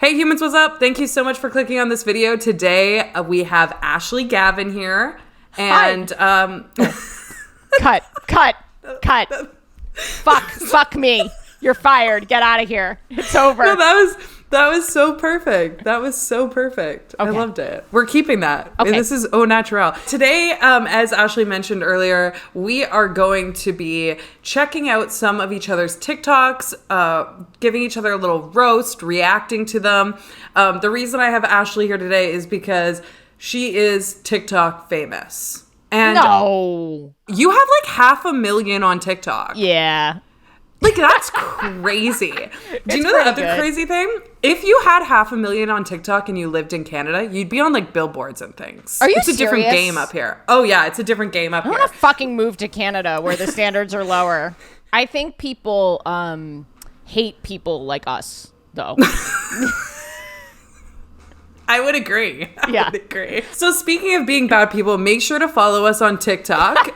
Hey humans, what's up? Thank you so much for clicking on this video. Today we have Ashley Gavin here, and Cut. Fuck me. You're fired. Get out of here. It's over. No, that was so perfect. That was so perfect. Okay. I loved it. We're keeping that. Okay. This is au naturel. Today, as Ashley mentioned earlier, we are going to be checking out some of each other's TikToks, giving each other a little roast, reacting to them. The reason I have Ashley here today is because she is TikTok famous. And no. You have like 500,000 on TikTok. Yeah. Like, that's crazy. Do you know the other crazy thing? If you had 500,000 on TikTok and you lived in Canada, you'd be on, like, billboards and things. Are you serious? It's a different game up here. Oh, yeah, it's a different game up here. I want to fucking move to Canada where the standards are lower. I think people hate people like us, though. I would agree. Yeah. I would agree. So speaking of being bad people, make sure to follow us on TikTok.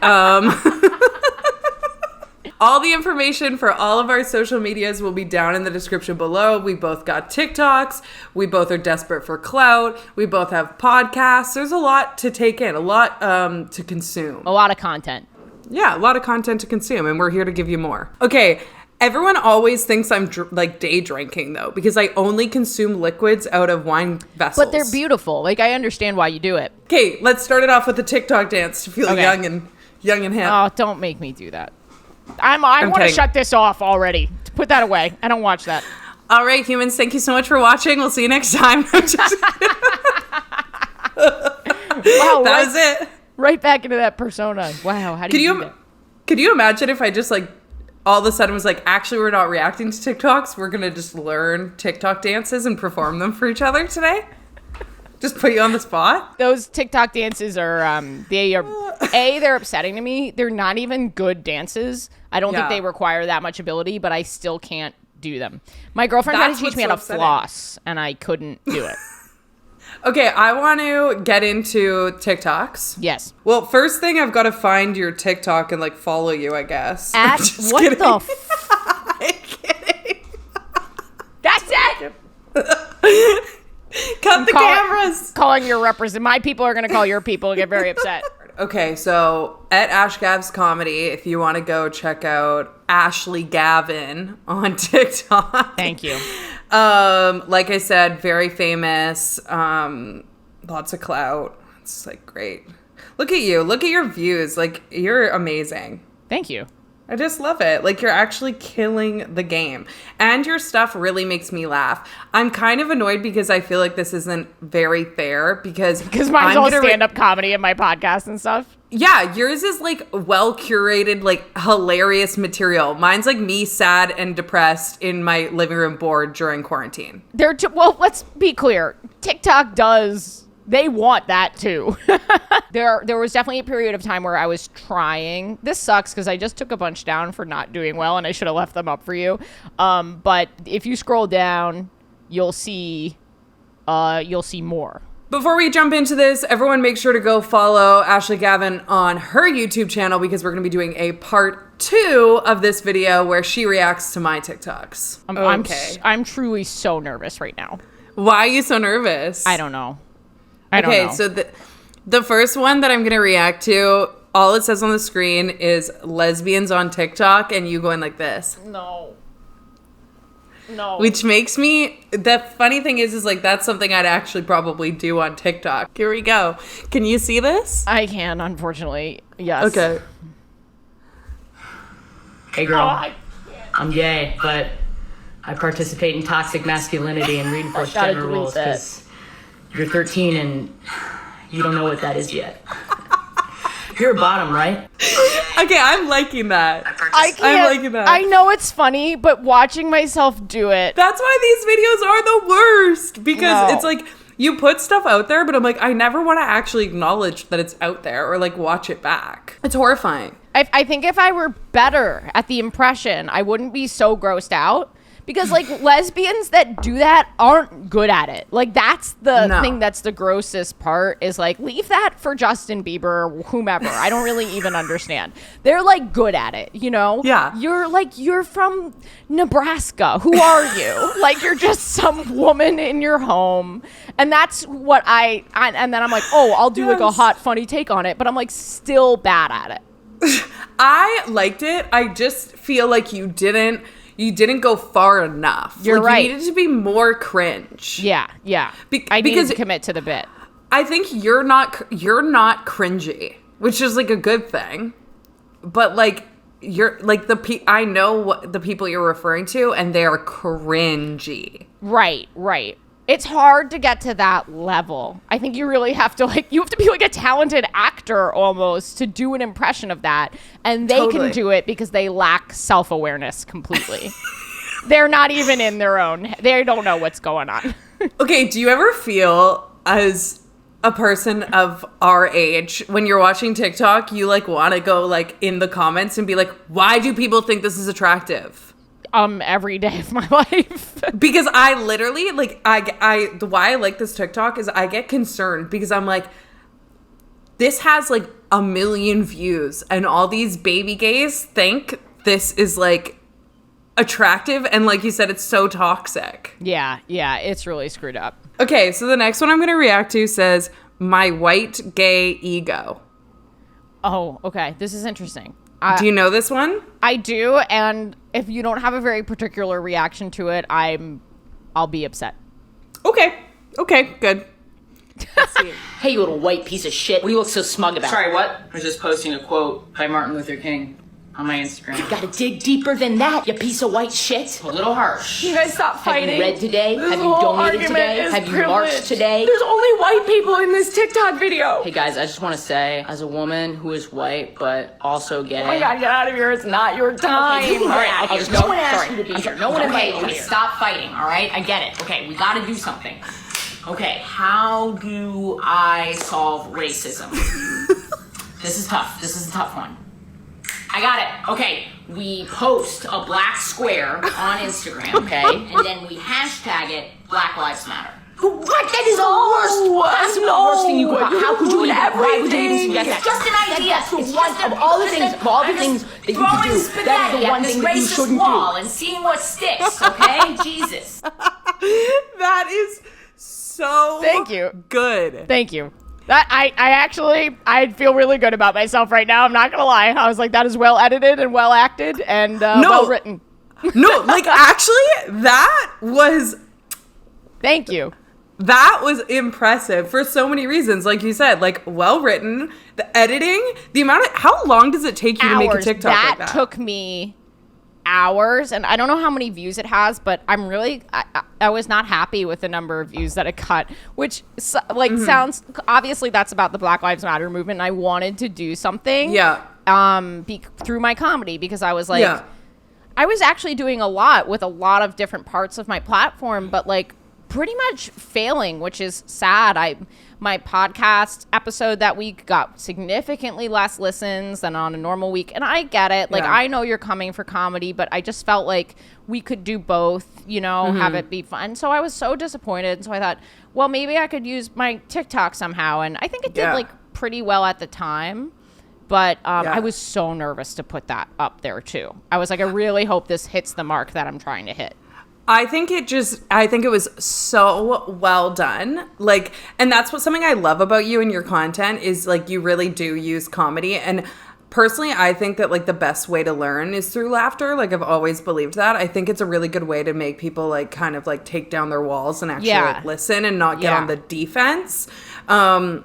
All the information for all of our social medias will be down in the description below. We both got TikToks. We both are desperate for clout. We both have podcasts. There's a lot to take in, a lot to consume. A lot of content. Yeah, a lot of content to consume, and we're here to give you more. Okay, everyone always thinks I'm day drinking, though, because I only consume liquids out of wine vessels. But they're beautiful. Like, I understand why you do it. Okay, let's start it off with the TikTok dance to feel young and hip. Oh, don't make me do that. I want to shut this off already. Put that away. I don't watch that. All right, humans, thank you so much for watching. We'll see you next time. Wow, that was it. Right back into that persona. Wow, how do you do that? Could you imagine if I just like all of a sudden was like, actually, we're not reacting to TikToks. We're going to just learn TikTok dances and perform them for each other today? Just put you on the spot? Those TikTok dances are, they're upsetting to me. They're not even good dances. I don't think they require that much ability, but I still can't do them. My girlfriend tried to teach me how to floss, and I couldn't do it. Okay, I want to get into TikToks. Yes. Well, first thing, I've got to find your TikTok and, like, follow you, I guess. At what kidding. the I'm kidding. That's it! Cut the cameras. Calling your my people are going to call your people and get very upset. Okay, so at AshGav's Comedy, if you want to go check out Ashley Gavin on TikTok. Thank you. Like I said, very famous, lots of clout. It's like great. Look at you. Look at your views. Like, you're amazing. Thank you. I just love it. Like, you're actually killing the game. And your stuff really makes me laugh. I'm kind of annoyed because I feel like this isn't very fair because mine's all stand-up comedy and my podcast and stuff. Yeah, yours is like well-curated, like hilarious material. Mine's like me sad and depressed in my living room bored during quarantine. Well, let's be clear. TikTok they want that too. There was definitely a period of time where I was trying. This sucks because I just took a bunch down for not doing well and I should have left them up for you. But if you scroll down, you'll see more. Before we jump into this, everyone make sure to go follow Ashley Gavin on her YouTube channel because we're going to be doing a part 2 of this video where she reacts to my TikToks. I'm truly so nervous right now. Why are you so nervous? I don't know. Okay, so the first one that I'm going to react to, all it says on the screen is lesbians on TikTok and you going like this. No. Which makes me, the funny thing is like that's something I'd actually probably do on TikTok. Here we go. Can you see this? I can, unfortunately. Yes. Okay. Hey girl, I'm gay, but I participate in toxic masculinity and reinforce gender roles because you're 13 and you don't know what that is yet. You're a bottom, right? Okay, I'm liking that. I'm liking that. I know it's funny, but watching myself do it. That's why these videos are the worst. Because it's like, you put stuff out there, but I'm like, I never want to actually acknowledge that it's out there or like watch it back. It's horrifying. I think if I were better at the impression, I wouldn't be so grossed out. Because like lesbians that do that aren't good at it. Like that's the thing that's the grossest part is like leave that for Justin Bieber or whomever. I don't really even understand. They're like good at it, you know? Yeah. You're from Nebraska. Who are you? Like you're just some woman in your home. And that's what and then I'm like, oh, I'll do like a hot, funny take on it. But I'm like still bad at it. I liked it. I just feel like you didn't go far enough. You're right. You needed to be more cringe. Yeah. I needed to commit to the bit. I think you're not cringy, which is like a good thing. But like you're like I know what the people you're referring to, and they are cringy. Right. It's hard to get to that level. I think you really have to be like a talented actor almost to do an impression of that. And they can do it because they lack self-awareness completely. They're not even in their own. They don't know what's going on. Okay, do you ever feel as a person of our age, when you're watching TikTok, you like want to go like in the comments and be like, why do people think this is attractive? Every day of my life. Because I literally like why I like this TikTok is I get concerned because I'm like, this has like 1 million views and all these baby gays think this is like attractive, and like you said, it's so toxic. Yeah, it's really screwed up. Okay, so the next one I'm gonna react to says, my white gay ego. Oh, okay. This is interesting. Do you know this one? I do, and if you don't have a very particular reaction to it, I'll be upset. Okay, good. Let's see. Hey, you little white piece of shit. What do you look so smug about? Sorry, what? I was just posting a quote by Martin Luther King on my Instagram. You gotta dig deeper than that, you piece of white shit. A little harsh. You guys stop fighting. Have you read today? This Have you whole donated argument today? is Have you privilege. marched today? There's only white people in this TikTok video. Hey guys, I just want to say, as a woman who is white but also gay. Oh my god, get out of here. It's not your time. Okay, all right, I'll just go. No one asked Sorry. you to be I'm here. sorry. No one invited you Okay, here. stop fighting, all right? I get it. Okay, we gotta do something. Okay, how do I solve racism? This is tough. This is a tough one. I got it. Okay, we post a black square on Instagram, okay? And then we hashtag it Black Lives Matter. What? That is the worst. That's the worst thing you could. How could you even? Why would you even suggest that? It's just an idea. That's the one of all the things. Of all the things that you could do, that is the one thing that you shouldn't wall do. and seeing what sticks. Okay, Jesus. That is so Thank you. good. Thank you. That I feel really good about myself right now. I'm not gonna lie. I was like, that is well edited and well acted and well written. No, like actually, that was impressive for so many reasons. Like you said, like well written, the editing, the amount of how long does it take you to make a TikTok like that? That took me hours, and I don't know how many views it has, but I'm really I was not happy with the number of views that it got, which sounds obviously that's about the Black Lives Matter movement, and I wanted to do something through my comedy because I was like I was actually doing a lot with a lot of different parts of my platform, but like pretty much failing, which is sad. My podcast episode that week got significantly less listens than on a normal week. And I get it. Like, I know you're coming for comedy, but I just felt like we could do both, you know, have it be fun. So I was so disappointed. So I thought, well, maybe I could use my TikTok somehow. And I think it did like pretty well at the time. But I was so nervous to put that up there too. I was like, I really hope this hits the mark that I'm trying to hit. I think it was so well done. Like, and that's something I love about you and your content is like, you really do use comedy. And personally, I think that like the best way to learn is through laughter. Like I've always believed that. I think it's a really good way to make people like kind of like take down their walls and actually like listen and not get on the defense. It's a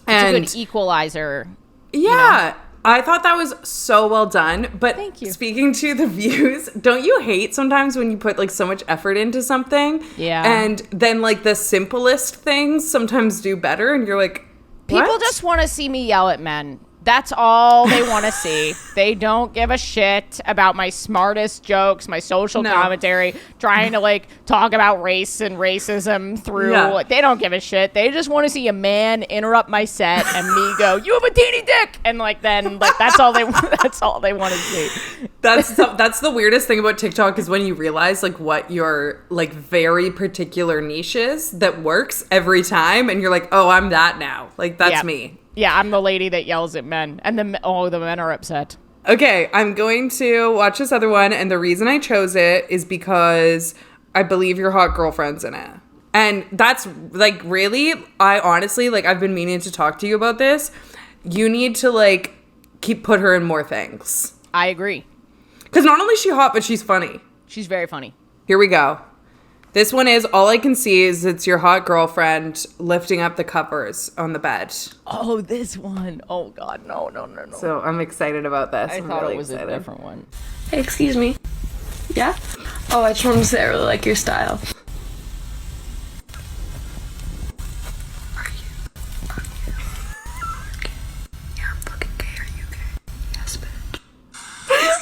good equalizer. Yeah. You know? I thought that was so well done. But thank you. Speaking to the views, don't you hate sometimes when you put like so much effort into something? Yeah. And then like the simplest things sometimes do better and you're like, what? People just want to see me yell at men. That's all they want to see. They don't give a shit about my smartest jokes, my social commentary, trying to like talk about race and racism through. Yeah. They don't give a shit. They just want to see a man interrupt my set and me go, "You have a teeny dick," and like then like that's all they want to see. That's the weirdest thing about TikTok is when you realize like what your like very particular niche is that works every time, and you're like, "Oh, I'm that now." Like that's me. Yeah, I'm the lady that yells at men, and the men are upset. Okay, I'm going to watch this other one, and the reason I chose it is because I believe your hot girlfriend's in it. And that's, like, really, I honestly, like, I've been meaning to talk to you about this. You need to, like, put her in more things. I agree. Because not only is she hot, but she's funny. She's very funny. Here we go. This one is, all I can see is it's your hot girlfriend lifting up the covers on the bed. Oh, this one. Oh, God. No. So I'm excited about this. I thought it was a different one. Hey, excuse me. Yeah? Oh, I just wanted to say I really like your style.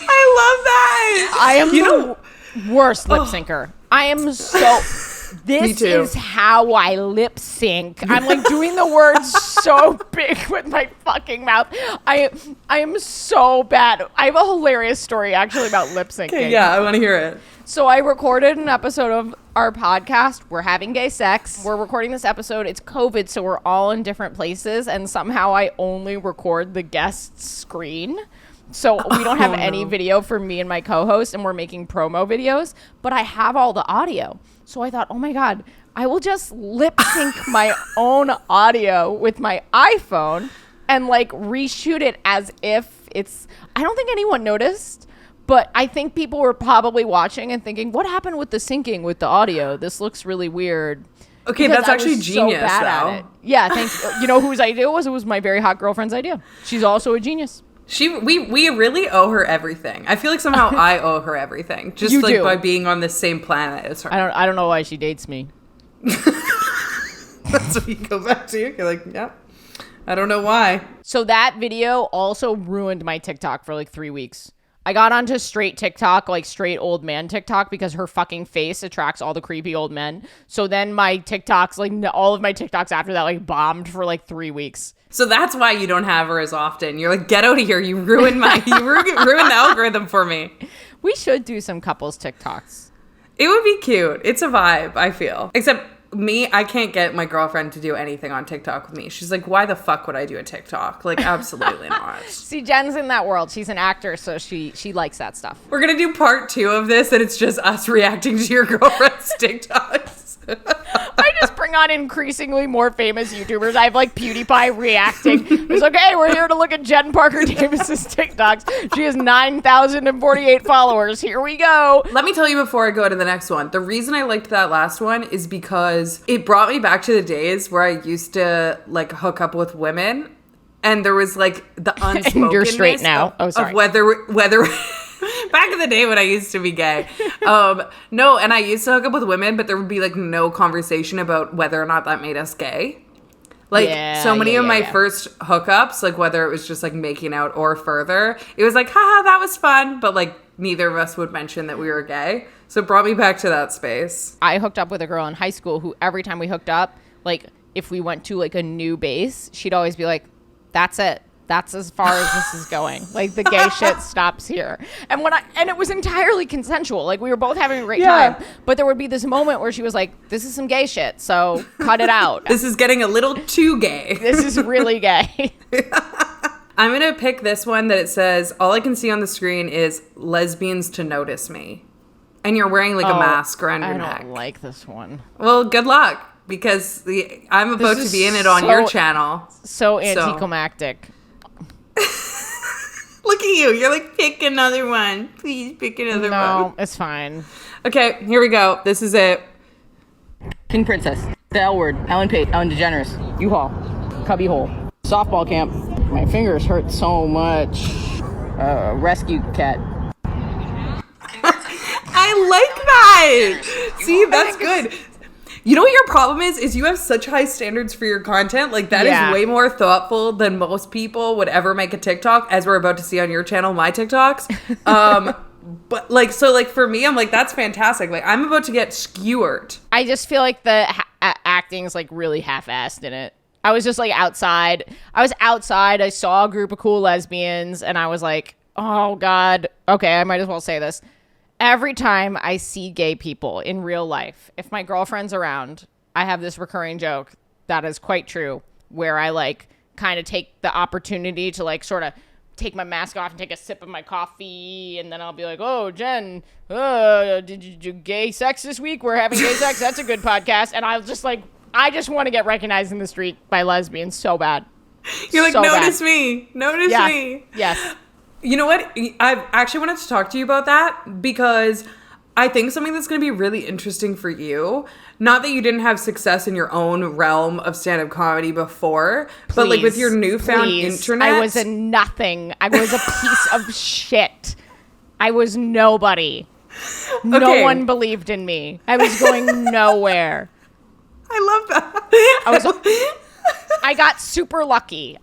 I love that. I am the worst lip syncer. I am so... This is how I lip sync. I'm like doing the words so big with my fucking mouth. I am so bad. I have a hilarious story actually about lip syncing. Okay, yeah, I want to hear it. So I recorded an episode of our podcast. We're having gay sex. We're recording this episode. It's COVID, so we're all in different places, and somehow I only record the guest's screen. So we don't have any video for me and my co-host, and we're making promo videos, but I have all the audio. So I thought, oh my God, I will just lip sync my own audio with my iPhone and like reshoot it as if it's, I don't think anyone noticed, but I think people were probably watching and thinking, what happened with the syncing with the audio? This looks really weird. Okay, that's actually genius, though. Yeah, thank you. You know whose idea it was? It was my very hot girlfriend's idea. She's also a genius. We really owe her everything. I feel like somehow I owe her everything, just like by being on the same planet as her. I don't know why she dates me. That's what you go back to. You're like, yep. I don't know why. So that video also ruined my TikTok for like 3 weeks. I got onto straight TikTok, like straight old man TikTok, because her fucking face attracts all the creepy old men. So then my TikToks, like all of my TikToks after that, like bombed for like 3 weeks. So that's why you don't have her as often. You're like, get out of here. You ruined the algorithm for me. We should do some couples TikToks. It would be cute. It's a vibe, I feel. Except me, I can't get my girlfriend to do anything on TikTok with me. She's like, why the fuck would I do a TikTok? Like, absolutely not. See, Jen's in that world. She's an actor, so she likes that stuff. We're going to do part 2 of this, and it's just us reacting to your girlfriend's TikToks. I just bring on increasingly more famous YouTubers. I have like PewDiePie reacting. It's like, hey, we're here to look at Jen Parker Davis's TikToks. She has 9,048 followers. Here we go. Let me tell you before I go to the next one. The reason I liked that last one is because it brought me back to the days where I used to like hook up with women, and there was like the unspoken. You're straight now. Of whether back in the day when I used to be gay. No, and I used to hook up with women, but there would be like no conversation about whether or not that made us gay. Like so many of my first hookups, like whether it was just like making out or further, it was like, haha, that was fun. But like neither of us would mention that we were gay. So it brought me back to that space. I hooked up with a girl in high school who every time we hooked up, like if we went to like a new base, she'd always be like, that's it. That's as far as this is going. Like the gay shit stops here. And and it was entirely consensual. Like we were both having a great time. But there would be this moment where she was like, this is some gay shit, so cut it out. This is getting a little too gay. This is really gay. I'm going to pick this one that it says, all I can see on the screen is lesbians to notice me. And you're wearing like a mask around your neck. I don't like this one. Well, good luck. Because I'm about to be in it on your channel. So anticlimactic. Look at you. You're like, pick another one. Please pick another one. No, it's fine. Okay, here we go. This is it. King Princess, The L Word, Ellen Pate, Ellen DeGeneres, U-Haul, Cubby Hole, Softball Camp, My Fingers Hurt So Much, Rescue Cat. I like that. See, that's good. You know what your problem is you have such high standards for your content. Like, that is way more thoughtful than most people would ever make a TikTok, as we're about to see on your channel, my TikToks. But like, so like for me, I'm like, that's fantastic. Like, I'm about to get skewered. I just feel like the acting is like really half-assed in it. I was just like outside. I saw a group of cool lesbians and I was like, oh God. Okay, I might as well say this. Every time I see gay people in real life, if my girlfriend's around, I have this recurring joke that is quite true, where I like kind of take the opportunity to like sort of take my mask off and take a sip of my coffee, and then I'll be like, oh, Jen, did you do gay sex this week? We're having gay sex. That's a good podcast. And I'll just like, I just want to get recognized in the street by lesbians so bad. You're like, so notice bad. Me. Notice me. Yes. You know what? I actually wanted to talk to you about that because I think something that's going to be really interesting for you, not that you didn't have success in your own realm of stand-up comedy before, but like with your newfound internet. I was a nothing. I was a piece of shit. I was nobody. No one believed in me. I was going nowhere. I love that. I got super lucky.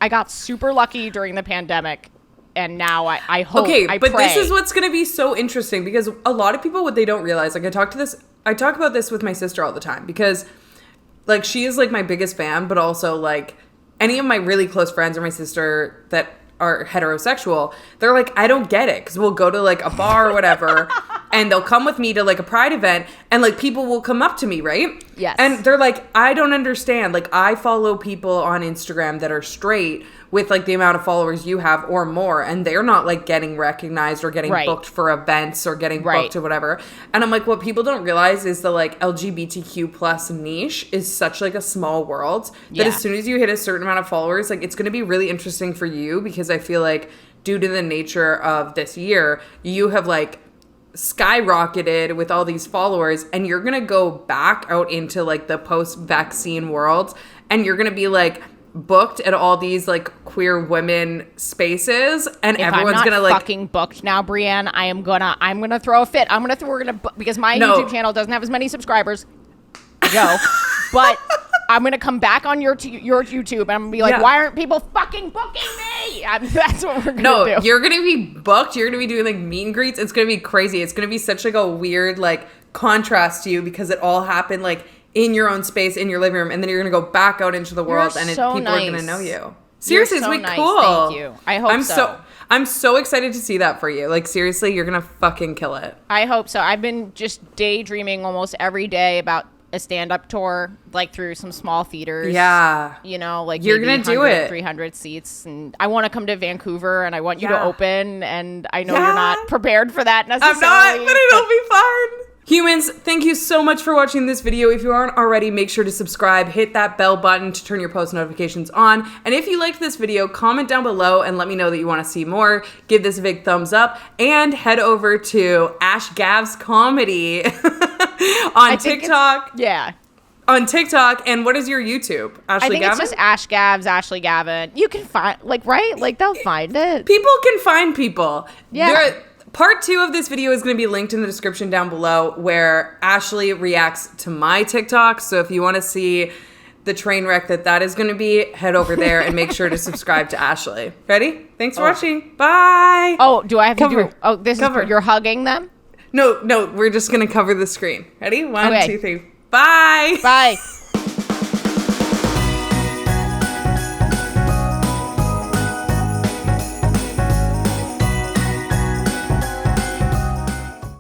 During the pandemic. And now I hope, I but pray. This is what's going to be so interesting because a lot of people, what they don't realize, like I talk about this with my sister all the time because like she is like my biggest fan, but also like any of my really close friends or my sister that are heterosexual, they're like, I don't get it. Cause we'll go to like a bar or whatever and they'll come with me to like a pride event and like people will come up to me, right? Yes. And they're like, I don't understand. Like I follow people on Instagram that are straight with like the amount of followers you have or more, and they're not like getting recognized or getting booked for events or getting booked or whatever. And I'm like, what people don't realize is the like LGBTQ plus niche is such like a small world that as soon as you hit a certain amount of followers, like it's going to be really interesting for you because I feel like due to the nature of this year, you have like skyrocketed with all these followers and you're going to go back out into like the post-vaccine world and you're going to be like booked at all these like queer women spaces and if everyone's I'm not gonna like fucking booked now, Brienne, I'm gonna throw a fit. Because my YouTube channel doesn't have as many subscribers. Go. But I'm gonna come back on your YouTube and I'm gonna be like, why aren't people fucking booking me? That's what we're gonna do. You're gonna be booked. You're gonna be doing like meet and greets. It's gonna be crazy. It's gonna be such like a weird like contrast to you because it all happened like in your own space, in your living room, and then you're gonna go back out into the world and people are gonna know you. Seriously, it's gonna be cool. Thank you. I hope I'm so excited to see that for you. Like seriously, you're gonna fucking kill it. I hope so. I've been just daydreaming almost every day about a stand-up tour, like through some small theaters. Yeah. You know, like you're gonna do it. 300 seats, and I want to come to Vancouver, and I want you to open, and I know you're not prepared for that necessarily. I'm not, but it'll be fun. Humans, thank you so much for watching this video. If you aren't already, make sure to subscribe, hit that bell button to turn your post notifications on. And if you liked this video, comment down below and let me know that you want to see more. Give this a big thumbs up and head over to Ash Gav's Comedy on TikTok. On TikTok. And what is your YouTube? Ashley I think Gavin? it's just Ash Gavs, Ashley Gavin. You can find, like, right? Like, they'll find it. People can find people. Yeah. Part 2 of this video is going to be linked in the description down below where Ashley reacts to my TikTok. So if you want to see the train wreck that is going to be, head over there and make sure to subscribe to Ashley. Ready? Thanks for watching. Bye. Oh, do I have to Cover. do? Oh, this Cover. is you're hugging them? No, we're just going to cover the screen. Ready? 1, Okay. 2, 3. Bye. Bye.